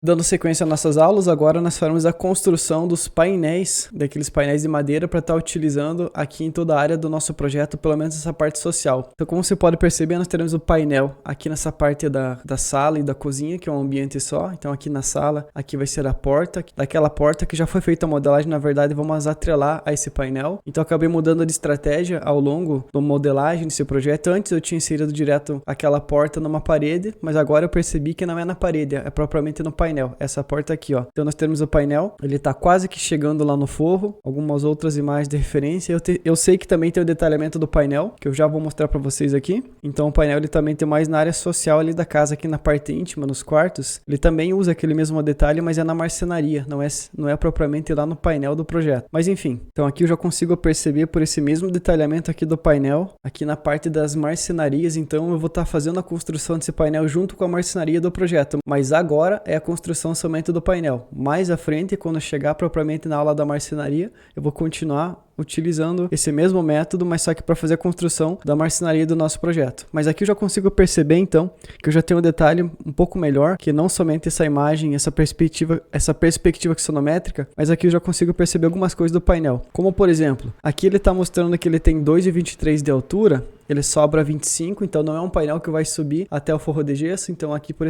Dando sequência às nossas aulas, agora nós faremos a construção dos painéis, daqueles painéis de madeira para estar utilizando aqui em toda a área do nosso projeto, pelo menos essa parte social. Então, como você pode perceber, nós teremos o painel aqui nessa parte da sala e da cozinha, que é um ambiente só. Então, aqui na sala, aqui vai ser a porta. Daquela porta que já foi feita a modelagem, na verdade, vamos atrelar a esse painel. Então, acabei mudando de estratégia ao longo da modelagem desse projeto. Antes, eu tinha inserido direto aquela porta numa parede, mas agora eu percebi que não é na parede, é propriamente no painel. Essa porta aqui, ó. Então nós temos o painel, ele tá quase que chegando lá no forro. Algumas outras imagens de referência. Eu sei que também tem o detalhamento do painel, que eu já vou mostrar para vocês aqui. Então o painel ele também tem mais na área social ali da casa, aqui na parte íntima, nos quartos. Ele também usa aquele mesmo detalhe, mas é na marcenaria, não é propriamente lá no painel do projeto. Mas enfim, então aqui eu já consigo perceber por esse mesmo detalhamento aqui do painel, aqui na parte das marcenarias. Então eu vou estar fazendo a construção desse painel junto com a marcenaria do projeto. Mas agora é a construção somente do painel. Mais à frente, quando chegar propriamente na aula da marcenaria, eu vou continuar utilizando esse mesmo método, mas só que para fazer a construção da marcenaria do nosso projeto. Mas aqui eu já consigo perceber então que eu já tenho um detalhe um pouco melhor, que não somente essa imagem, essa perspectiva axonométrica, mas aqui eu já consigo perceber algumas coisas do painel. Como por exemplo, aqui ele está mostrando que ele tem 2,23 de altura, ele sobra 25, então não é um painel que vai subir até o forro de gesso. Então aqui por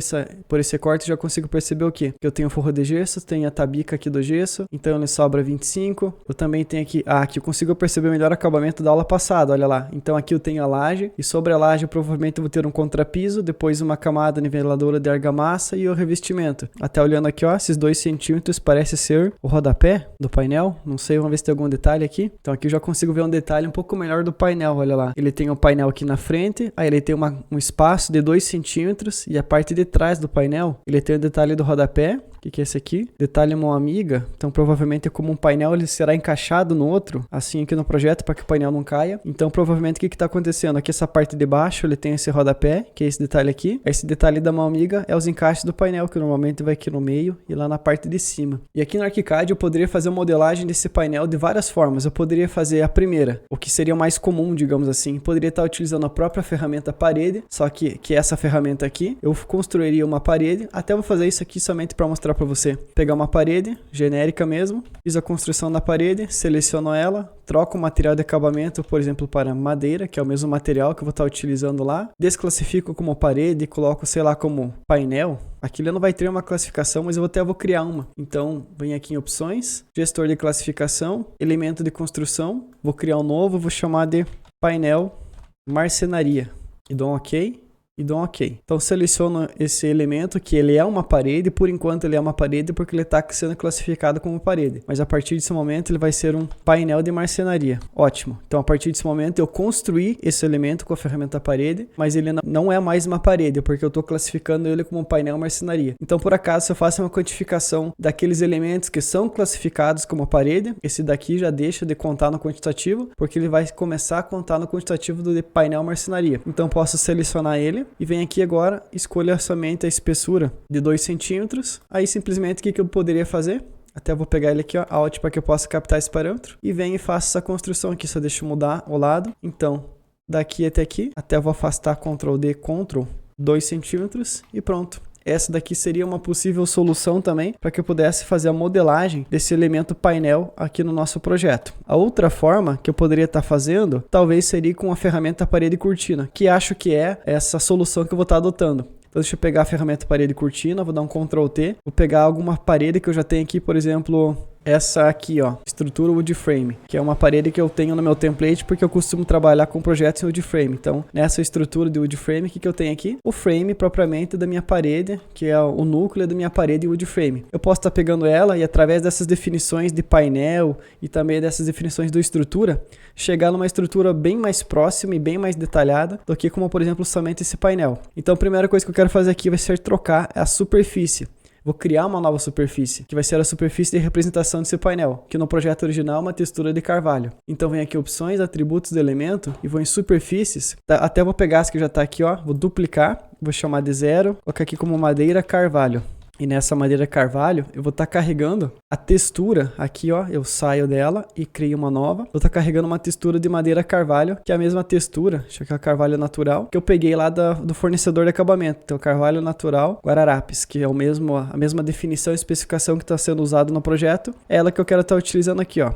esse corte eu já consigo perceber o quê? Que eu tenho o forro de gesso, tenho a tabica aqui do gesso, então ele sobra 25. Eu também tenho aqui, aqui eu consigo perceber melhor o acabamento da aula passada, olha lá. Então aqui eu tenho a laje, e sobre a laje eu provavelmente vou ter um contrapiso, depois uma camada niveladora de argamassa e o revestimento. Até olhando aqui, ó, esses 2 centímetros parece ser o rodapé do painel, não sei, vamos ver se tem algum detalhe aqui. Então aqui eu já consigo ver um detalhe um pouco melhor do painel, olha lá. Ele tem o painel aqui na frente, aí ele tem um espaço de 2 centímetros, e a parte de trás do painel, ele tem o detalhe do rodapé, que é esse aqui, detalhe mão amiga. Então provavelmente é como um painel, ele será encaixado no outro, assim aqui no projeto, para que o painel não caia. Então provavelmente o que está acontecendo? Aqui essa parte de baixo, ele tem esse rodapé, que é esse detalhe aqui. Esse detalhe da mão amiga é os encaixes do painel, que normalmente vai aqui no meio e lá na parte de cima. E aqui no ArchiCAD eu poderia fazer uma modelagem desse painel de várias formas. Eu poderia fazer a primeira, o que seria mais comum, digamos assim. Poderia estar utilizando a própria ferramenta parede, só que essa ferramenta aqui, eu construiria uma parede. Até vou fazer isso aqui somente para mostrar para você. Pegar uma parede genérica mesmo, fiz a construção da parede, seleciono ela, troco o material de acabamento, por exemplo, para madeira, que é o mesmo material que eu vou estar utilizando lá, desclassifico como parede, coloco, sei lá, como painel. Aqui ele não vai ter uma classificação, mas eu até vou criar uma. Então, vem aqui em opções, gestor de classificação, elemento de construção, vou criar um novo, vou chamar de painel marcenaria e dou um OK. E dou um OK. Então seleciono esse elemento que ele é uma parede, por enquanto ele é uma parede porque ele está sendo classificado como parede. Mas a partir desse momento ele vai ser um painel de marcenaria. Ótimo. Então a partir desse momento eu construí esse elemento com a ferramenta parede, mas ele não é mais uma parede, porque eu estou classificando ele como um painel marcenaria. Então por acaso se eu faço uma quantificação daqueles elementos que são classificados como parede, esse daqui já deixa de contar no quantitativo, porque ele vai começar a contar no quantitativo do painel marcenaria. Então posso selecionar ele e venho aqui agora, escolha somente a espessura de 2 centímetros. Aí simplesmente o que eu poderia fazer? Até vou pegar ele aqui, ó, Alt, para que eu possa captar esse parâmetro. E venho e faço essa construção aqui, só deixa eu mudar o lado. Então, daqui até aqui, até eu vou afastar Ctrl D, Ctrl 2 centímetros e pronto. Essa daqui seria uma possível solução também para que eu pudesse fazer a modelagem desse elemento painel aqui no nosso projeto. A outra forma que eu poderia estar fazendo, talvez seria com a ferramenta parede cortina, que acho que é essa solução que eu vou estar adotando. Então deixa eu pegar a ferramenta parede cortina, vou dar um Ctrl T, vou pegar alguma parede que eu já tenho aqui, por exemplo, essa aqui, ó, estrutura wood frame, que é uma parede que eu tenho no meu template porque eu costumo trabalhar com projetos em wood frame. Então, nessa estrutura de wood frame, o que eu tenho aqui? O frame propriamente da minha parede, que é o núcleo da minha parede em wood frame. Eu posso estar pegando ela e através dessas definições de painel e também dessas definições de estrutura, chegar numa estrutura bem mais próxima e bem mais detalhada do que como, por exemplo, somente esse painel. Então, a primeira coisa que eu quero fazer aqui vai ser trocar a superfície. Vou criar uma nova superfície, que vai ser a superfície de representação desse painel, que no projeto original é uma textura de carvalho. Então vem aqui opções, atributos do elemento, e vou em superfícies, até vou pegar essa que já está aqui, ó, vou duplicar, vou chamar de 0, colocar aqui como madeira carvalho. E nessa madeira carvalho, eu vou estar carregando a textura aqui, ó. Eu saio dela e crio uma nova. Vou estar carregando uma textura de madeira carvalho, que é a mesma textura, deixa eu ver, carvalho natural, que eu peguei lá do fornecedor de acabamento. Então, carvalho natural Guararapes, que é a mesma definição e especificação que está sendo usado no projeto. É ela que eu quero estar utilizando aqui, ó.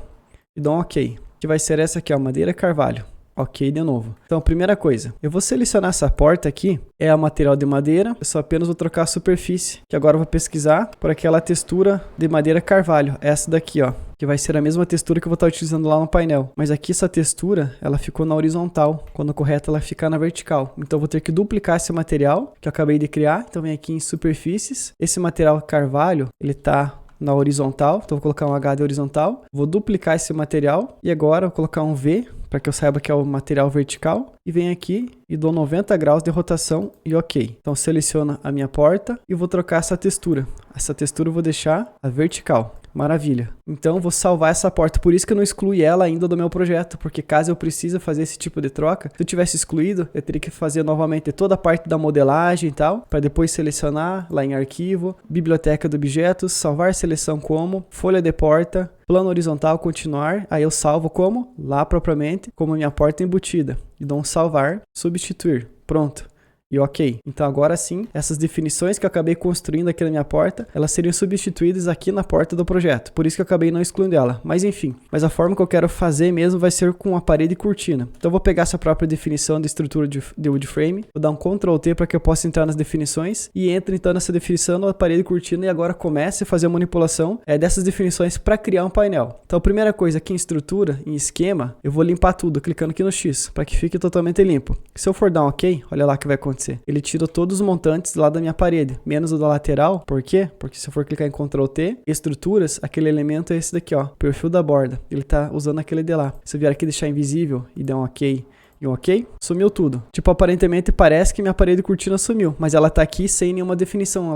E dou um OK. Que vai ser essa aqui, ó, madeira carvalho. OK de novo. Então, primeira coisa, eu vou selecionar essa porta aqui, é o material de madeira, eu só apenas vou trocar a superfície, que agora eu vou pesquisar por aquela textura de madeira carvalho, essa daqui, ó, que vai ser a mesma textura que eu vou estar utilizando lá no painel. Mas aqui essa textura, ela ficou na horizontal, quando correto ela fica na vertical. Então eu vou ter que duplicar esse material que eu acabei de criar, então vem aqui em superfícies, esse material carvalho, ele tá na horizontal, então vou colocar um H de horizontal, vou duplicar esse material e agora vou colocar um V, para que eu saiba que é o material vertical, e venho aqui e dou 90 graus de rotação e OK. Então seleciono a minha porta e vou trocar essa textura. Essa textura eu vou deixar a vertical. Maravilha. Então vou salvar essa porta, por isso que eu não excluí ela ainda do meu projeto, porque caso eu precise fazer esse tipo de troca, se eu tivesse excluído, eu teria que fazer novamente toda a parte da modelagem e tal, para depois selecionar lá em arquivo, biblioteca de objetos, salvar seleção como, folha de porta, plano horizontal, continuar, aí eu salvo como, lá propriamente, como minha porta embutida, e dou um salvar, substituir, pronto. E OK. Então agora sim, essas definições que eu acabei construindo aqui na minha porta, elas seriam substituídas aqui na porta do projeto. Por isso que eu acabei não excluindo ela. Mas enfim, mas a forma que eu quero fazer mesmo vai ser com a parede e cortina. Então eu vou pegar essa própria definição de estrutura de wood frame, vou dar um Ctrl T para que eu possa entrar nas definições e entre então nessa definição da parede e cortina e agora comece a fazer a manipulação dessas definições para criar um painel. Então a primeira coisa aqui em estrutura, em esquema, eu vou limpar tudo clicando aqui no X para que fique totalmente limpo. Se eu for dar um OK, olha lá o que vai acontecer. Ele tira todos os montantes lá da minha parede, menos o da lateral. Por quê? Porque se eu for clicar em Ctrl T, estruturas, aquele elemento é esse daqui, ó, perfil da borda. Ele tá usando aquele de lá. Se eu vier aqui deixar invisível e der um OK e um OK, sumiu tudo. Tipo, aparentemente parece que minha parede cortina sumiu, mas ela tá aqui sem nenhuma definição,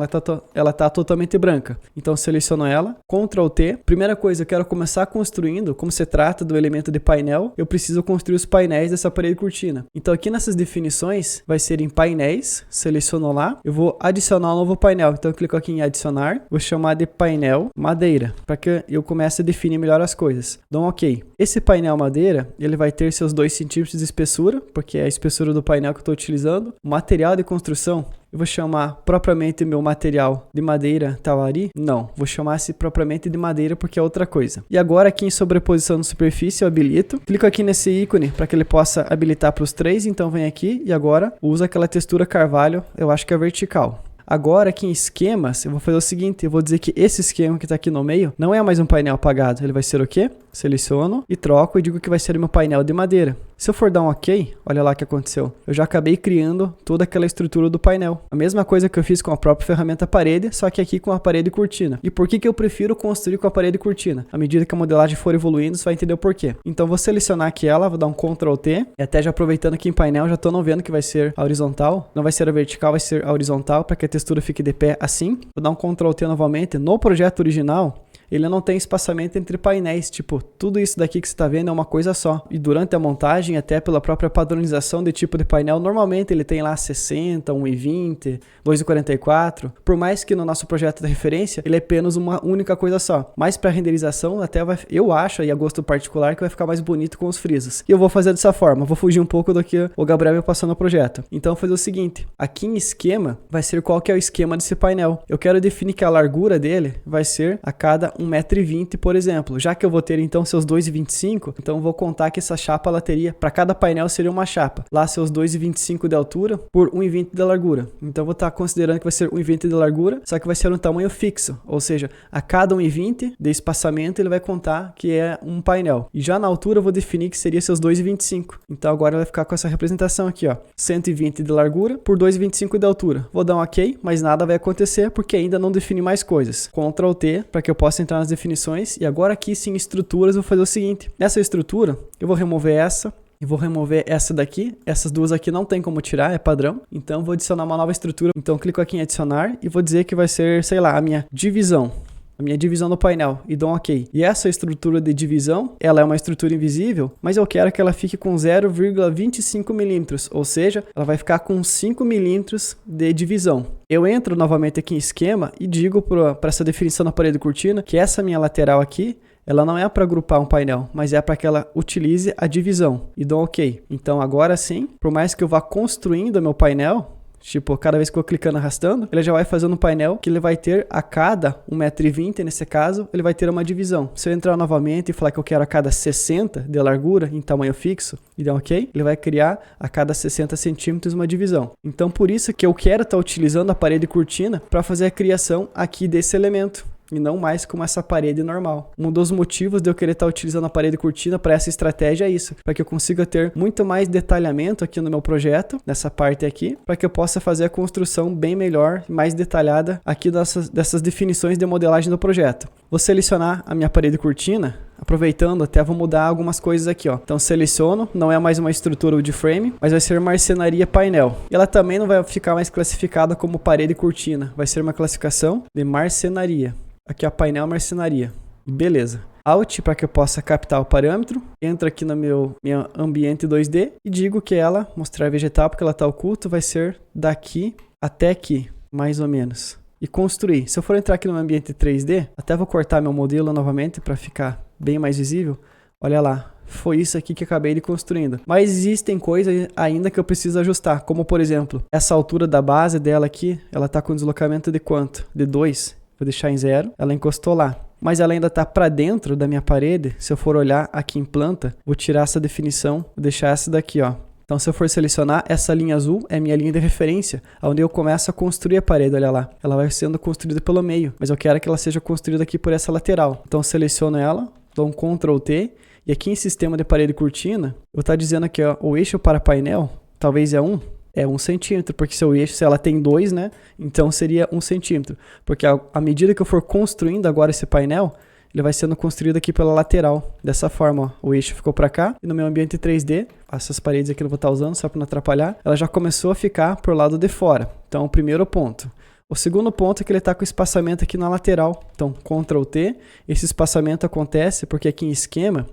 ela tá totalmente branca. Então seleciono ela, Ctrl T. Primeira coisa, eu quero começar construindo, como se trata do elemento de painel, eu preciso construir os painéis dessa parede cortina. Então aqui nessas definições, vai ser em painéis, seleciono lá, eu vou adicionar um novo painel. Então eu clico aqui em adicionar, vou chamar de painel madeira, para que eu comece a definir melhor as coisas. Dou um OK. Esse painel madeira, ele vai ter seus 2 centímetros de espessura, porque é a espessura do painel que eu estou utilizando. O material de construção, eu vou chamar propriamente meu material de madeira Tawari? Não, vou chamar esse propriamente de madeira porque é outra coisa. E agora aqui em sobreposição de superfície eu habilito. Clico aqui nesse ícone para que ele possa habilitar para os 3. Então vem aqui e agora usa aquela textura carvalho, eu acho que é vertical. Agora aqui em esquemas, eu vou fazer o seguinte, eu vou dizer que esse esquema que está aqui no meio não é mais um painel apagado, ele vai ser o quê? Seleciono e troco e digo que vai ser meu painel de madeira. Se eu for dar um OK, olha lá o que aconteceu. Eu já acabei criando toda aquela estrutura do painel. A mesma coisa que eu fiz com a própria ferramenta parede, só que aqui com a parede cortina. E por que eu prefiro construir com a parede cortina? À medida que a modelagem for evoluindo, você vai entender o porquê. Então vou selecionar aqui ela, vou dar um Ctrl T. E até já aproveitando aqui em painel, já estou não vendo que vai ser a horizontal. Não vai ser a vertical, vai ser a horizontal, para que a textura fique de pé assim. Vou dar um Ctrl T novamente. No projeto original, ele não tem espaçamento entre painéis, tipo, tudo isso daqui que você está vendo é uma coisa só. E durante a montagem, até pela própria padronização de tipo de painel, normalmente ele tem lá 60, 1,20, 2,44. Por mais que no nosso projeto de referência, ele é apenas uma única coisa só. Mas para renderização, até eu acho, aí a gosto particular, que vai ficar mais bonito com os frisos. E eu vou fazer dessa forma, vou fugir um pouco do que o Gabriel me passou no projeto. Então, vou fazer o seguinte, aqui em esquema, vai ser qual que é o esquema desse painel. Eu quero definir que a largura dele vai ser a cada 1,20 m, por exemplo. Já que eu vou ter então seus 2,25, então eu vou contar que essa chapa ela teria, para cada painel seria uma chapa. Lá seus 2,25 de altura por 1,20 de largura. Então eu vou estar considerando que vai ser 1,20 de largura, só que vai ser um tamanho fixo. Ou seja, a cada 1,20 de espaçamento ele vai contar que é um painel. E já na altura eu vou definir que seria seus 2,25. Então agora vai ficar com essa representação aqui, ó. 120 de largura por 2,25 de altura. Vou dar um OK, mas nada vai acontecer porque ainda não defini mais coisas. Ctrl T para que eu possa entrar nas definições e agora aqui sim estruturas eu vou fazer o seguinte, nessa estrutura eu vou remover essa e vou remover essa daqui, essas duas aqui não tem como tirar, é padrão, então vou adicionar uma nova estrutura, então clico aqui em adicionar e vou dizer que vai ser, sei lá, a minha divisão. a minha divisão do painel e dou um OK. E essa estrutura de divisão, ela é uma estrutura invisível, mas eu quero que ela fique com 0,25 milímetros, ou seja, ela vai ficar com 5 milímetros de divisão. Eu entro novamente aqui em esquema e digo para essa definição na parede de cortina que essa minha lateral aqui, ela não é para agrupar um painel, mas é para que ela utilize a divisão e dou OK. Então agora sim, por mais que eu vá construindo meu painel, tipo, cada vez que eu vou clicando arrastando, ele já vai fazendo um painel que ele vai ter a cada 1,20 m, nesse caso, ele vai ter uma divisão. Se eu entrar novamente e falar que eu quero a cada 60 de largura em tamanho fixo e dar OK, ele vai criar a cada 60 centímetros uma divisão. Então, por isso que eu quero estar utilizando a parede cortina para fazer a criação aqui desse elemento. E não mais como essa parede normal. Um dos motivos de eu querer estar utilizando a parede cortina para essa estratégia é isso, para que eu consiga ter muito mais detalhamento aqui no meu projeto, nessa parte aqui, para que eu possa fazer a construção bem melhor e mais detalhada aqui dessas definições de modelagem do projeto. Vou selecionar a minha parede cortina, aproveitando, até vou mudar algumas coisas aqui, ó. Então seleciono, não é mais uma estrutura de frame, mas vai ser marcenaria painel. E ela também não vai ficar mais classificada como parede cortina, vai ser uma classificação de marcenaria. Aqui é a painel marcenaria. Beleza. Alt para que eu possa captar o parâmetro. Entro aqui no meu ambiente 2D e digo que ela, mostrar vegetal porque ela está oculta, vai ser daqui até aqui, mais ou menos. E construir. Se eu for entrar aqui no ambiente 3D, até vou cortar meu modelo novamente para ficar bem mais visível. Olha lá. Foi isso aqui que eu acabei de construindo. Mas existem coisas ainda que eu preciso ajustar. Como, por exemplo, essa altura da base dela aqui, ela está com deslocamento de quanto? De 2. Vou deixar em 0, ela encostou lá. Mas ela ainda está para dentro da minha parede. Se eu for olhar aqui em planta, vou tirar essa definição, vou deixar essa daqui, ó. Então, se eu for selecionar, essa linha azul é minha linha de referência, onde eu começo a construir a parede, olha lá. Ela vai sendo construída pelo meio, mas eu quero que ela seja construída aqui por essa lateral. Então, seleciono ela, dou um Ctrl T, e aqui em sistema de parede cortina, eu vou estar dizendo aqui, ó, o eixo para painel, talvez é 1. É 1 centímetro, porque seu eixo, se ela tem 2, né? Então seria 1 centímetro. Porque à medida que eu for construindo agora esse painel, ele vai sendo construído aqui pela lateral. Dessa forma, ó, o eixo ficou para cá. E no meu ambiente 3D, essas paredes aqui eu não vou estar usando, só para não atrapalhar, ela já começou a ficar por lado de fora. Então, o primeiro ponto. O segundo ponto é que ele está com espaçamento aqui na lateral. Então, Ctrl T, esse espaçamento acontece porque aqui em esquema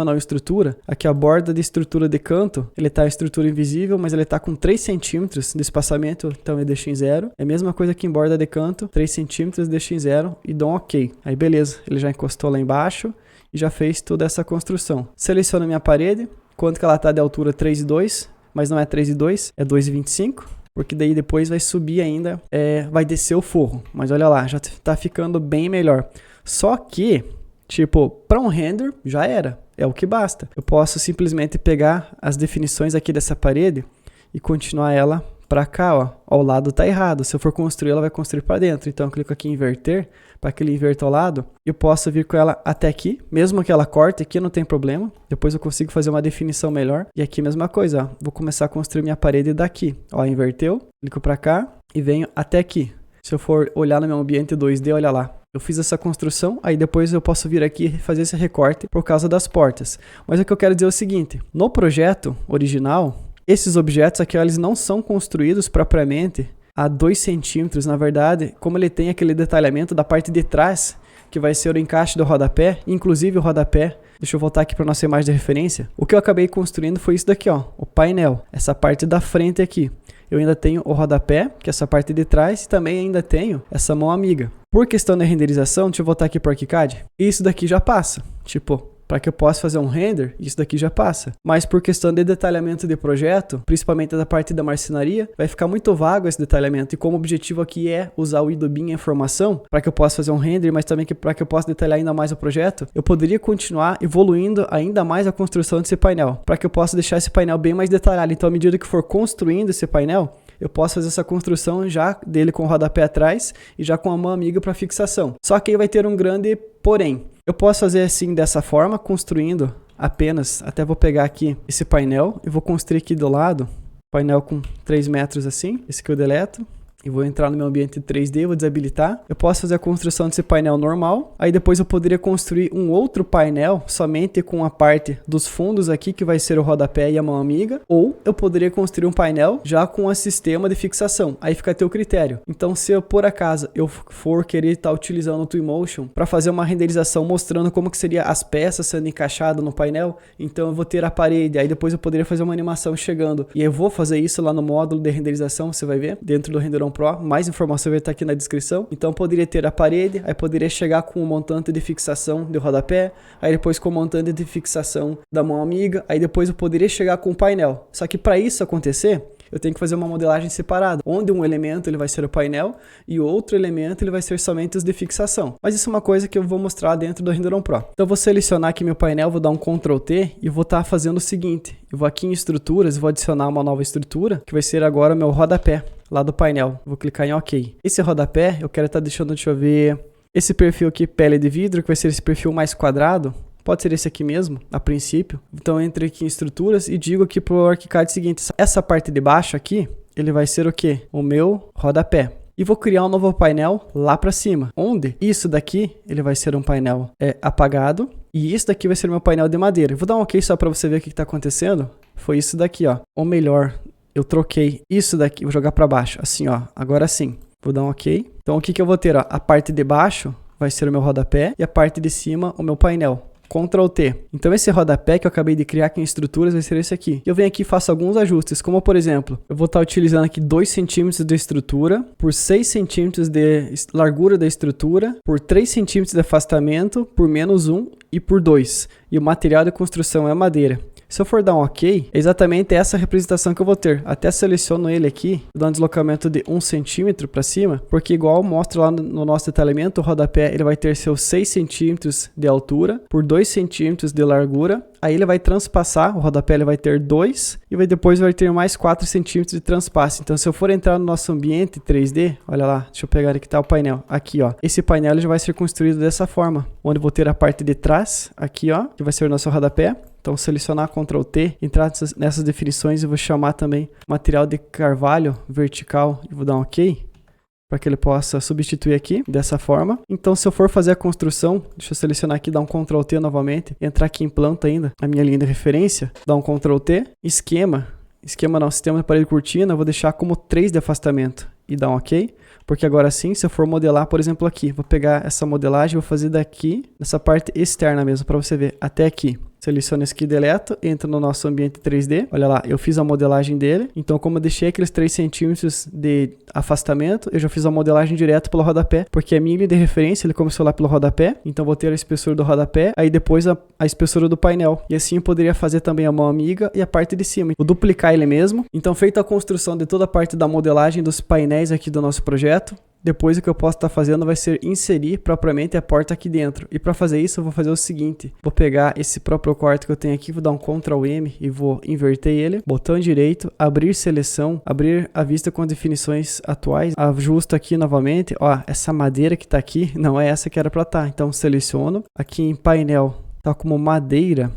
não estrutura, aqui a borda de estrutura de canto, ele está em estrutura invisível, mas ele está com 3 centímetros de espaçamento, então eu deixo em 0. É a mesma coisa aqui em borda de canto, 3 centímetros, deixo em 0 e dou um OK. Aí beleza, ele já encostou lá embaixo e já fez toda essa construção. Seleciono a minha parede, quanto que ela está de altura? 3,2, mas não é 3,2, é 2,25. Porque daí depois vai subir ainda, vai descer o forro. Mas olha lá, já tá ficando bem melhor. Só que, tipo, para um render já era, é o que basta. Eu posso simplesmente pegar as definições aqui dessa parede e continuar ela para cá, ó. Ao lado tá errado. Se eu for construir, ela vai construir para dentro. Então eu clico aqui em inverter, para que ele inverta ao lado. Eu posso vir com ela até aqui, mesmo que ela corte aqui, não tem problema. Depois eu consigo fazer uma definição melhor. E aqui mesma coisa, ó. Vou começar a construir minha parede daqui. Ó, inverteu, clico para cá e venho até aqui. Se eu for olhar no meu ambiente 2D, olha lá. Eu fiz essa construção, aí depois eu posso vir aqui e fazer esse recorte por causa das portas. Mas o que eu quero dizer é o seguinte, no projeto original, esses objetos aqui, eles não são construídos propriamente a 2 centímetros, na verdade, como ele tem aquele detalhamento da parte de trás, que vai ser o encaixe do rodapé, inclusive o rodapé. Deixa eu voltar aqui para nossa imagem de referência. O que eu acabei construindo foi isso daqui, ó, o painel, essa parte da frente aqui. Eu ainda tenho o rodapé, que é essa parte de trás, e também ainda tenho essa mão amiga. Por questão da renderização, deixa eu voltar aqui para o ArchiCAD, isso daqui já passa, tipo, para que eu possa fazer um render, isso daqui já passa. Mas por questão de detalhamento de projeto, principalmente da parte da marcenaria, vai ficar muito vago esse detalhamento. E como o objetivo aqui é usar o IDOBIM informação, para que eu possa fazer um render, mas também para que eu possa detalhar ainda mais o projeto, eu poderia continuar evoluindo ainda mais a construção desse painel, para que eu possa deixar esse painel bem mais detalhado. Então, à medida que for construindo esse painel, eu posso fazer essa construção já dele com o rodapé atrás e já com a mão amiga para fixação. Só que aí vai ter um grande porém. Eu posso fazer assim dessa forma, construindo apenas, até vou pegar aqui esse painel e vou construir aqui do lado, painel com 3 metros assim, esse que eu deleto, e vou entrar no meu ambiente 3D, vou desabilitar. Eu posso fazer a construção desse painel normal, aí depois eu poderia construir um outro painel somente com a parte dos fundos aqui, que vai ser o rodapé e a mão amiga, ou eu poderia construir um painel já com um sistema de fixação, aí fica a teu critério. Então se eu, por acaso, eu for querer estar utilizando o Twinmotion para fazer uma renderização mostrando como que seria as peças sendo encaixadas no painel, então eu vou ter a parede, aí depois eu poderia fazer uma animação chegando, e eu vou fazer isso lá no módulo de renderização, você vai ver, dentro do Renderon Pro, mais informação vai estar aqui na descrição. Então poderia ter a parede, aí poderia chegar com o montante de fixação do rodapé, aí depois com o montante de fixação da mão amiga, aí depois eu poderia chegar com o painel. Só que para isso acontecer, eu tenho que fazer uma modelagem separada, onde um elemento ele vai ser o painel e outro elemento ele vai ser somente os de fixação. Mas isso é uma coisa que eu vou mostrar dentro do Renderon Pro. Então eu vou selecionar aqui meu painel, vou dar um Ctrl T e vou estar fazendo o seguinte. Eu vou aqui em estruturas, vou adicionar uma nova estrutura, que vai ser agora o meu rodapé lá do painel. Vou clicar em OK. Esse rodapé eu quero estar deixando, deixa eu ver, esse perfil aqui, pele de vidro, que vai ser esse perfil mais quadrado. Pode ser esse aqui mesmo, a princípio. Então eu entro aqui em estruturas e digo aqui pro ArchiCAD o seguinte, essa parte de baixo aqui, ele vai ser o quê? O meu rodapé. E vou criar um novo painel lá para cima, onde isso daqui, ele vai ser um painel apagado, e isso daqui vai ser meu painel de madeira. Eu vou dar um OK só para você ver o que está acontecendo. Foi isso daqui, ó. Ou melhor, eu troquei isso daqui, vou jogar para baixo, assim, ó. Agora sim, vou dar um OK. Então o que que eu vou ter, ó? A parte de baixo vai ser o meu rodapé e a parte de cima o meu painel. Ctrl T. Então esse rodapé que eu acabei de criar aqui em estruturas vai ser esse aqui. Eu venho aqui e faço alguns ajustes, como por exemplo, eu vou estar utilizando aqui 2 centímetros de estrutura, por 6 centímetros de largura da estrutura, por 3 centímetros de afastamento, por -1 e por 2. E o material de construção é madeira. Se eu for dar um OK, é exatamente essa representação que eu vou ter. Até seleciono ele aqui, dou um deslocamento de 1 centímetro para cima, porque igual mostra lá no nosso detalhamento, o rodapé ele vai ter seus 6 centímetros de altura, por 2 centímetros de largura. Aí ele vai transpassar, o rodapé ele vai ter 2 e depois vai ter mais 4 centímetros de transpasse. Então se eu for entrar no nosso ambiente 3D, olha lá, deixa eu pegar aqui, tá o painel, aqui ó. Esse painel ele já vai ser construído dessa forma, onde eu vou ter a parte de trás, aqui ó, que vai ser o nosso rodapé. Então selecionar Ctrl T, entrar nessas definições e vou chamar também material de carvalho vertical e vou dar um OK, para que ele possa substituir aqui dessa forma. Então se eu for fazer a construção, deixa eu selecionar aqui, dar um Ctrl T novamente, entrar aqui em planta ainda, a minha linha de referência, dar um Ctrl T, esquema não, sistema de parede cortina, eu vou deixar como 3 de afastamento e dar um OK, porque agora sim, se eu for modelar, por exemplo aqui, vou pegar essa modelagem, vou fazer daqui, nessa parte externa mesmo, para você ver, até aqui. Seleciono esse aqui, deleto, entro no nosso ambiente 3D, olha lá, eu fiz a modelagem dele, então como eu deixei aqueles 3 centímetros de afastamento, eu já fiz a modelagem direto pelo rodapé, porque a minha linha de referência, ele começou lá pelo rodapé, então vou ter a espessura do rodapé, aí depois a espessura do painel, e assim eu poderia fazer também a mão amiga e a parte de cima, vou duplicar ele mesmo. Então feita a construção de toda a parte da modelagem dos painéis aqui do nosso projeto, depois o que eu posso estar fazendo vai ser inserir propriamente a porta aqui dentro. E para fazer isso eu vou fazer o seguinte, vou pegar esse próprio corte que eu tenho aqui, vou dar um Ctrl M e vou inverter ele, botão direito, abrir seleção, abrir a vista com as definições atuais, ajusto aqui novamente, ó, essa madeira que está aqui não é essa que era para estar, então seleciono, aqui em painel tá como madeira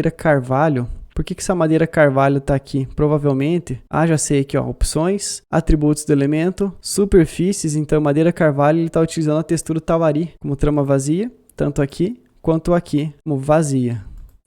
carvalho. Por que essa madeira carvalho está aqui? Provavelmente, já sei aqui, ó, opções, atributos do elemento, superfícies, então madeira carvalho ele está utilizando a textura Tawari como trama vazia, tanto aqui quanto aqui como vazia.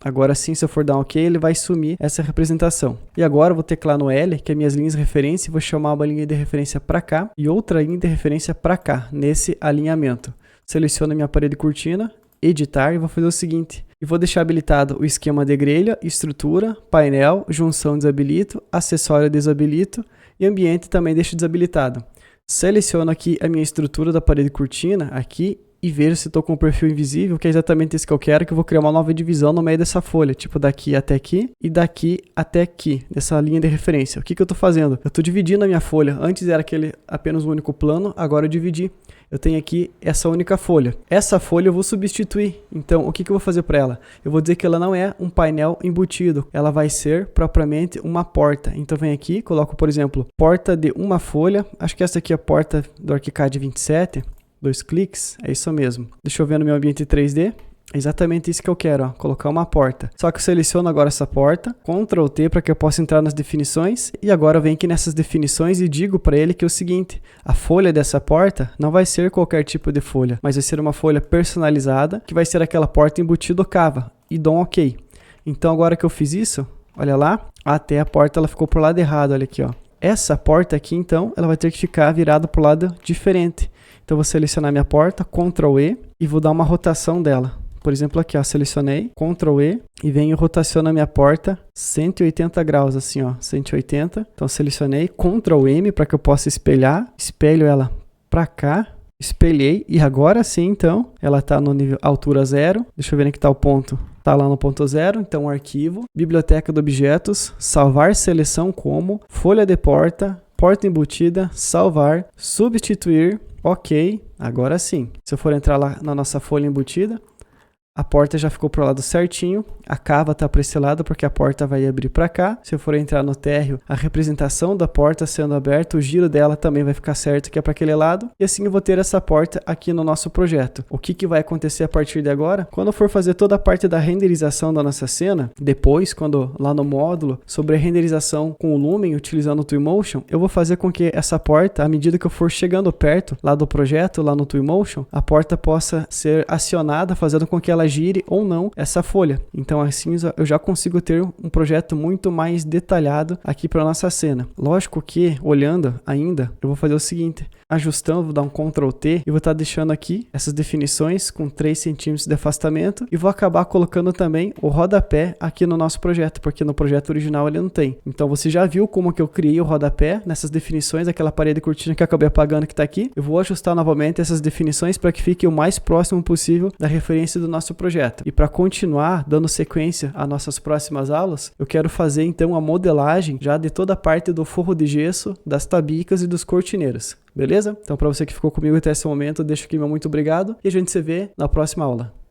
Agora sim, se eu for dar um OK, ele vai sumir essa representação. E agora eu vou teclar no L, que é minhas linhas de referência, e vou chamar uma linha de referência para cá e outra linha de referência para cá, nesse alinhamento. Seleciono minha parede cortina, editar e vou fazer o seguinte. E vou deixar habilitado o esquema de grelha, estrutura, painel, junção desabilito, acessório desabilito e ambiente também deixo desabilitado. Seleciono aqui a minha estrutura da parede cortina aqui e vejo se estou com o perfil invisível, que é exatamente esse que eu quero, que eu vou criar uma nova divisão no meio dessa folha, tipo daqui até aqui e daqui até aqui, dessa linha de referência. O que eu estou fazendo? Eu estou dividindo a minha folha. Antes era apenas um único plano, agora eu dividi. Eu tenho aqui essa única folha. Essa folha eu vou substituir. Então, o que eu vou fazer para ela? Eu vou dizer que ela não é um painel embutido. Ela vai ser propriamente uma porta. Então, vem aqui, coloco, por exemplo, porta de uma folha. Acho que essa aqui é a porta do ArchiCAD 27. 2 cliques. É isso mesmo. Deixa eu ver no meu ambiente 3D. É exatamente isso que eu quero, ó, colocar uma porta. Só que eu seleciono agora essa porta, Ctrl T para que eu possa entrar nas definições, e agora eu venho aqui nessas definições e digo para ele que é o seguinte: a folha dessa porta não vai ser qualquer tipo de folha, mas vai ser uma folha personalizada, que vai ser aquela porta embutido cava, e dou um OK. Então agora que eu fiz isso, olha lá, até a porta ela ficou pro lado errado, olha aqui, ó. Essa porta aqui, então, ela vai ter que ficar virada pro lado diferente. Então eu vou selecionar minha porta, Ctrl E, e vou dar uma rotação dela. Por exemplo, aqui, ó, selecionei, Ctrl E, e venho e rotaciono a minha porta 180 graus, assim, ó, 180. Então selecionei, Ctrl M para que eu possa espelhar, espelho ela para cá, espelhei, e agora sim, então, ela está no nível altura 0. Deixa eu ver onde que está o ponto. Está lá no ponto 0, então arquivo, biblioteca de objetos, salvar seleção como, folha de porta, porta embutida, salvar, substituir, OK, agora sim. Se eu for entrar lá na nossa folha embutida, a porta já ficou pro lado certinho, a cava está para esse lado porque a porta vai abrir para cá. Se eu for entrar no térreo, a representação da porta sendo aberta, o giro dela também vai ficar certo que é para aquele lado. E assim eu vou ter essa porta aqui no nosso projeto. O que vai acontecer a partir de agora? Quando eu for fazer toda a parte da renderização da nossa cena, depois, quando lá no módulo, sobre a renderização com o Lumen, utilizando o Twinmotion, eu vou fazer com que essa porta, à medida que eu for chegando perto lá do projeto, lá no Twinmotion, a porta possa ser acionada, fazendo com que ela gire ou não essa folha. Então assim eu já consigo ter um projeto muito mais detalhado aqui para nossa cena. Lógico que, olhando ainda, eu vou fazer o seguinte: ajustando, vou dar um Ctrl T e vou estar deixando aqui essas definições com 3 centímetros de afastamento, e vou acabar colocando também o rodapé aqui no nosso projeto, porque no projeto original ele não tem. Então você já viu como que eu criei o rodapé nessas definições, aquela parede cortina que eu acabei apagando que está aqui. Eu vou ajustar novamente essas definições para que fique o mais próximo possível da referência do nosso projeto. E para continuar dando sequência às nossas próximas aulas, eu quero fazer então a modelagem já de toda a parte do forro de gesso, das tabicas e dos cortineiros. Beleza? Então para você que ficou comigo até esse momento, eu deixo aqui meu muito obrigado e a gente se vê na próxima aula.